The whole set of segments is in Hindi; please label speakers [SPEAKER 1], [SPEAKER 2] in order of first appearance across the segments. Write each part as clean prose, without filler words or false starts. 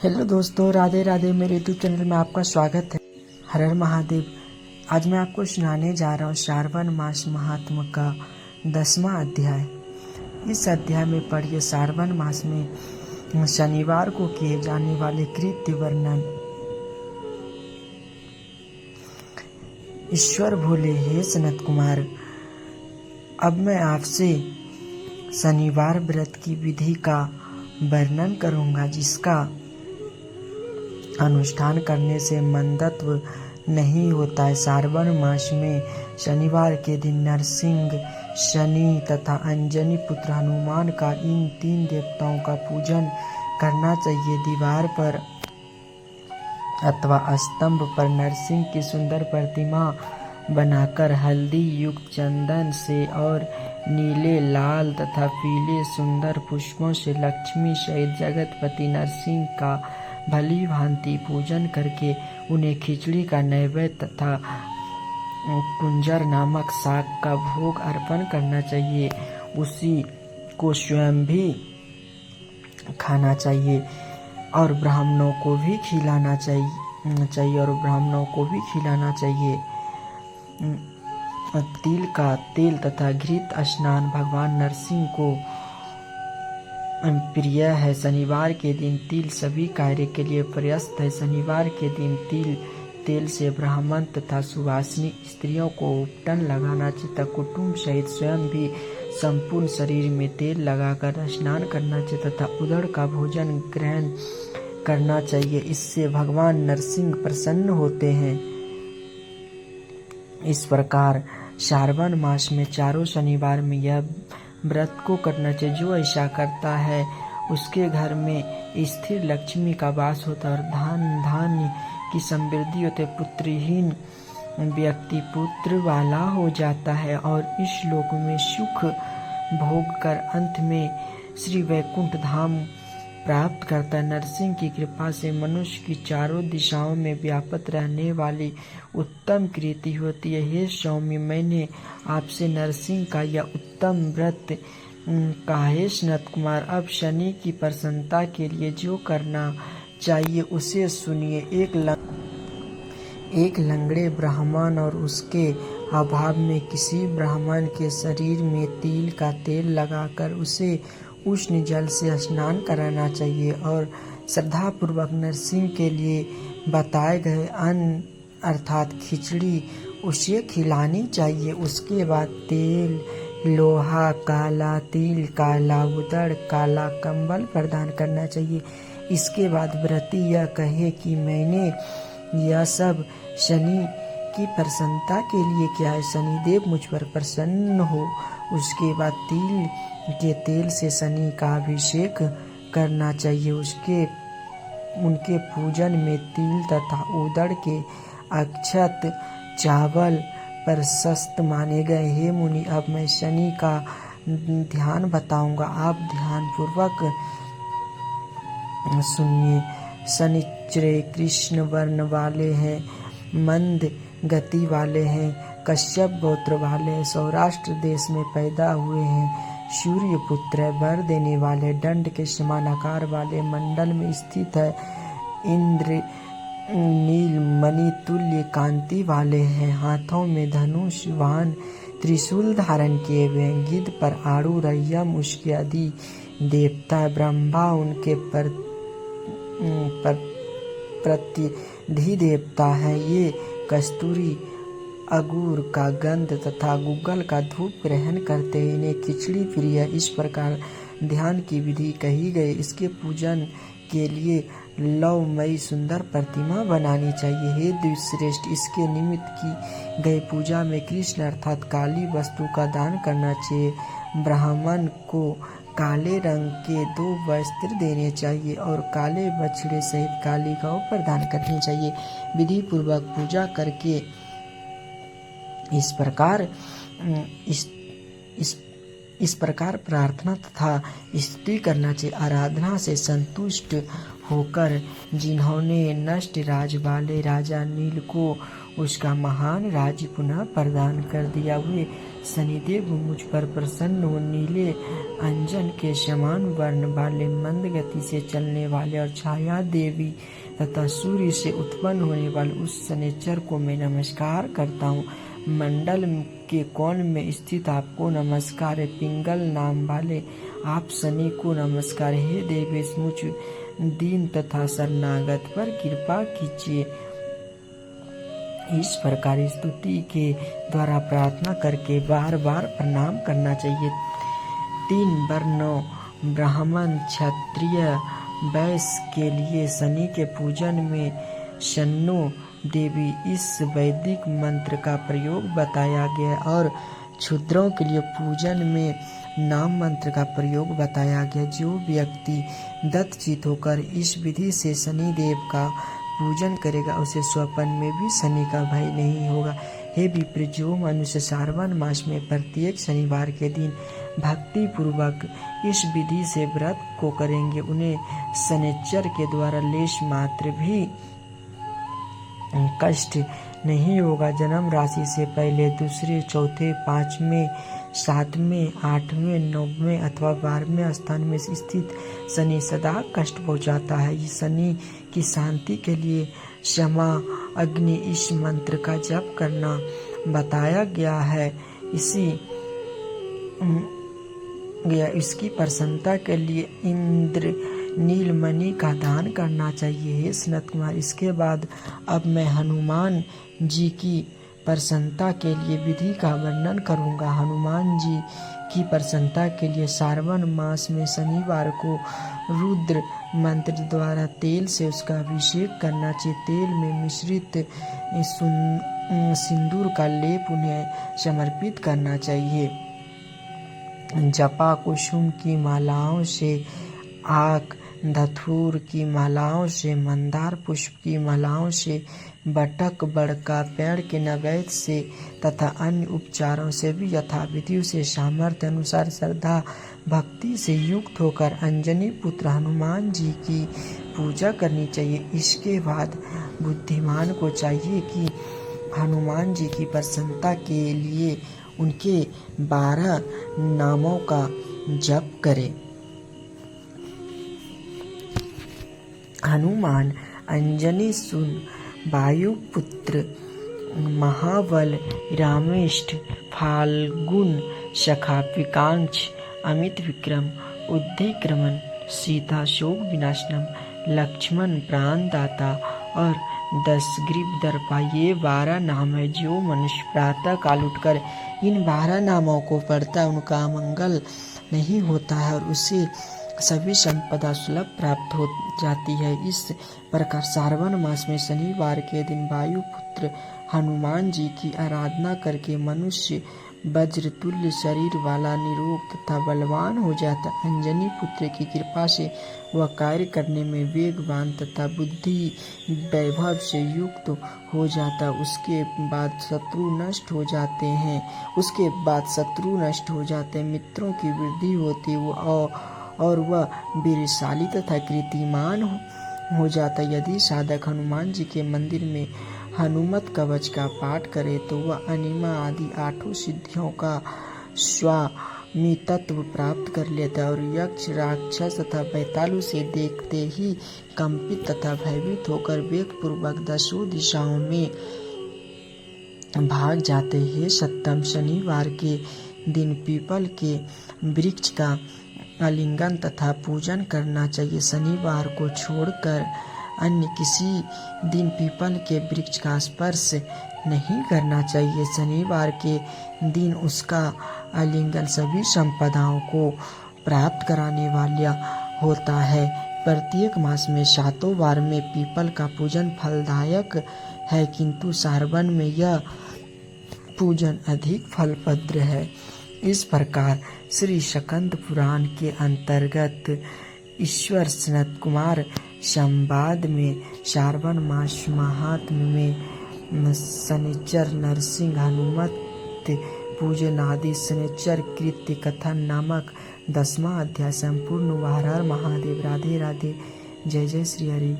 [SPEAKER 1] हेलो दोस्तों, राधे राधे। मेरे यूट्यूब चैनल में आपका स्वागत है। हर हर महादेव। आज मैं आपको सुनाने जा रहा हूँ श्रावण मास महात्म का 10वां अध्याय। इस अध्याय में पढ़िए श्रावण मास में शनिवार को किए जाने वाले कृत्य वर्णन। ईश्वर भोले, हे सनत कुमार, अब मैं आपसे शनिवार व्रत की विधि का वर्णन करूंगा, जिसका अनुष्ठान करने से मंदत्व नहीं होता है। श्रावण मास में शनिवार के दिन नरसिंह, शनि तथा अंजनी पुत्र हनुमान का, इन 3 देवताओं का पूजन करना चाहिए। दीवार पर अथवा स्तंभ पर नरसिंह की सुंदर प्रतिमा बनाकर हल्दी युक्त चंदन से और नीले, लाल तथा पीले सुंदर पुष्पों से लक्ष्मी सहित जगतपति नरसिंह का भली भांति पूजन करके उन्हें खिचड़ी का नैवेद्य तथा कुंजर नामक शाक का भोग अर्पण करना चाहिए। उसी को स्वयं भी खाना चाहिए और ब्राह्मणों को भी खिलाना चाहिए। तिल का तेल तथा घृत स्नान भगवान नरसिंह को प्रिय है। शनिवार के दिन तिल सभी कार्य के लिए प्रशस्त है। शनिवार के दिन तेल से ब्राह्मण तथा सुवासिनी स्त्रियों को उपटन लगाना चाहिए। कुटुंब सहित स्वयं भी संपूर्ण शरीर में तेल लगाकर स्नान करना चाहिए तथा उदड़ का भोजन ग्रहण करना चाहिए। इससे भगवान नरसिंह प्रसन्न होते हैं। इस प्रकार श्रावण मास में चारों शनिवार में यह व्रत को करना चाहिए। जो ऐसा करता है उसके घर में स्थिर लक्ष्मी का वास होता है और धान्य की समृद्धि होती है। पुत्रहीन व्यक्ति पुत्र वाला हो जाता है और इस लोक में सुख भोग कर अंत में श्री वैकुंठ धाम प्राप्त करता है। नरसिंह की कृपा से मनुष्य की चारों दिशाओं में व्याप्त रहने वाली उत्तम कृति होती है। हे स्वामी, मैंने आपसे नरसिंह का यह उत्तम व्रत कहा। हे सनत कुमार, अब शनि की प्रसन्नता के लिए जो करना चाहिए उसे सुनिए। एक लंगड़े ब्राह्मण और उसके अभाव में किसी ब्राह्मण के शरीर में तिल का तेल लगाकर उसे उष्ण जल से स्नान कराना चाहिए और श्रद्धापूर्वक नरसिंह के लिए बताए गए अन्न अर्थात खिचड़ी उसे खिलानी चाहिए। उसके बाद तेल, लोहा, काला तिल, काला उदड़, काला कंबल प्रदान करना चाहिए। इसके बाद व्रती यह कहे कि मैंने यह सब शनि की प्रसन्नता के लिए किया है, शनिदेव मुझ पर प्रसन्न हो। उसके बाद तिल के तेल से शनि का अभिषेक करना चाहिए। उनके पूजन में तिल तथा उदड़ के अक्षत चावल प्रशस्त माने गए। हे मुनि, अब मैं शनि का ध्यान बताऊंगा, आप ध्यान पूर्वक सुनिए। शनिचर कृष्ण वर्ण वाले हैं, मंद गति वाले हैं, कश्यप गोत्र वाले हैं, सौराष्ट्र देश में पैदा हुए हैं, सूर्य पुत्र है, वर देने वाले, दंड के समान आकार वाले, मंडल में स्थित है, इंद्र नील मणि तुल्य कांति वाले हैं, हाथों में धनुष वाहन त्रिशूल धारण किए हुए हैं, गिद्ध पर आड़ू रय्यम उसके आदि देवता है, ब्रह्मा उनके प्रतिनिधि देवता है। ये कस्तूरी अगूर का गंध तथा गुग्गल का धूप ग्रहण करते हैं, इन्हें खिचड़ी प्रिय है। इस प्रकार ध्यान की विधि कही गई। इसके पूजन के लिए लवमयी सुंदर प्रतिमा बनानी चाहिए। हे द्विश्रेष्ठ, इसके निमित्त की गई पूजा में कृष्ण अर्थात काली वस्तु का दान करना चाहिए। ब्राह्मण को काले रंग के 2 वस्त्र देने चाहिए और काले बछड़े सहित काली गौ प्रदान करनी चाहिए। विधि पूर्वक पूजा करके इस प्रकार प्रार्थना तथा स्तुति करना चाहिए। आराधना से संतुष्ट होकर जिन्होंने नष्ट राज वाले राजा नील को उसका महान राज्य पुनः प्रदान कर दिया। वे शनिदेव मुझ पर प्रसन्न हो नीले अंजन के समान वर्ण वाले, मंद गति से चलने वाले और छाया देवी तथा सूर्य से उत्पन्न होने वाले उस शनिचर को मैं नमस्कार करता हूँ। मंडल के कोण में स्थित आपको नमस्कार है। पिंगल नाम वाले आप शनि को नमस्कार। हे देवेश, मुझ दीन तथा शरणागत पर कृपा कीजिए। इस प्रकार स्तुति के द्वारा प्रार्थना करके बार बार प्रणाम करना चाहिए। 3 वर्णों ब्राह्मण, क्षत्रिय, वैश्य के लिए शनि के पूजन में शन्नो देवी इस वैदिक मंत्र का प्रयोग बताया गया और क्षुद्रों के लिए पूजन में नाम मंत्र का प्रयोग बताया गया। जो व्यक्ति दत्तचित होकर इस विधि से शनि देव का पूजन करेगा उसे स्वप्न में भी शनि का भय नहीं होगा। हे विप्र, जो मनुष्य श्रावण मास में प्रत्येक शनिवार के दिन भक्ति पूर्वक इस विधि से व्रत को करेंगे उन्हें शनिचर के द्वारा लेश मात्र भी कष्ट नहीं होगा। जन्म राशि से पहले, दूसरे, चौथे, 5वें, 7वें, 8वें, 9वें अथवा 12वें स्थान में स्थित शनि सदा कष्ट पहुंचाता है। इस शनि की शांति के लिए क्षमा अग्नि इस मंत्र का जप करना बताया गया है। इसकी प्रसन्नता के लिए इंद्र नीलमणि का दान करना चाहिए। हे सनत कुमार, इसके बाद अब मैं हनुमान जी की प्रसन्नता के लिए विधि का वर्णन करूंगा। हनुमान जी की प्रसन्नता के लिए श्रावण मास में शनिवार को रुद्र मंत्र द्वारा तेल से उसका अभिषेक करना चाहिए। तेल में मिश्रित सिंदूर का लेप उन्हें समर्पित करना चाहिए। जपा कुसुम की मालाओं से, आक धतूर की मालाओं से, मंदार पुष्प की मालाओं से, बटक बड़का पेड़ के नैवेद्य से तथा अन्य उपचारों से भी यथाविधि उसे सामर्थ्य अनुसार श्रद्धा भक्ति से युक्त होकर अंजनी पुत्र हनुमान जी की पूजा करनी चाहिए। इसके बाद बुद्धिमान को चाहिए कि हनुमान जी की प्रसन्नता के लिए उनके 12 नामों का जप करे। हनुमान, अंजनी सुन, वायुपुत्र, महाबल, रामेष्ठ, फाल्गुन, सखा, विकांक्ष, अमित विक्रम, उद्धिक्रमण, सीता शोक विनाशनम, लक्ष्मण प्राणदाता और 10 ग्रीव दर्पा, ये 12 नाम है। जो मनुष्य प्रातः काल उठकर इन 12 नामों को पढ़ता उनका मंगल नहीं होता है और उसे सभी संपदा सुलभ प्राप्त हो जाती है। इस प्रकार श्रावण मास में शनिवार के दिन वायुपुत्र हनुमान जी की आराधना करके मनुष्य वज्रतुल्य शरीर वाला, निरोग तथा बलवान हो जाता। अंजनी पुत्र की कृपा से वह कार्य करने में वेगवान तथा बुद्धि वैभव से युक्त हो जाता। उसके बाद शत्रु नष्ट हो जाते हैं, मित्रों की वृद्धि होती और वह वीरशाली तथा कीर्तिमान हो जाता। यदि साधक हनुमान जी के मंदिर में हनुमत कवच का पाठ करे तो वह अनिमा आदि 8 सिद्धियों का स्वामित्व प्राप्त कर लेता है और यक्ष, राक्षस तथा बैतालु से देखते ही कंपित तथा भयभीत होकर वेग पूर्वक 10 दिशाओं में भाग जाते हैं। सप्तम, शनिवार के दिन पीपल के वृक्ष का आलिंगन तथा पूजन करना चाहिए। शनिवार को छोड़कर अन्य किसी दिन पीपल के वृक्ष का स्पर्श नहीं करना चाहिए। शनिवार के दिन उसका आलिंगन सभी संपदाओं को प्राप्त कराने वाला होता है। प्रत्येक मास में 7 वार में पीपल का पूजन फलदायक है, किंतु श्रावण में यह पूजन अधिक फलप्रद है। इस प्रकार श्री स्कंद पुराण के अंतर्गत ईश्वर सनत कुमार संवाद में श्रावण मास महात्म्य में शनिचर नरसिंह हनुमत पूजन आदि शनिचर कृत्य कथन नामक 10वां अध्याय संपूर्ण हुआ। हर हर महादेव। राधे राधे। जय जय श्री हरि।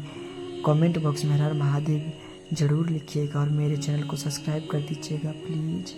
[SPEAKER 1] कमेंट बॉक्स में हर हर महादेव ज़रूर लिखिएगा और मेरे चैनल को सब्सक्राइब कर दीजिएगा प्लीज़।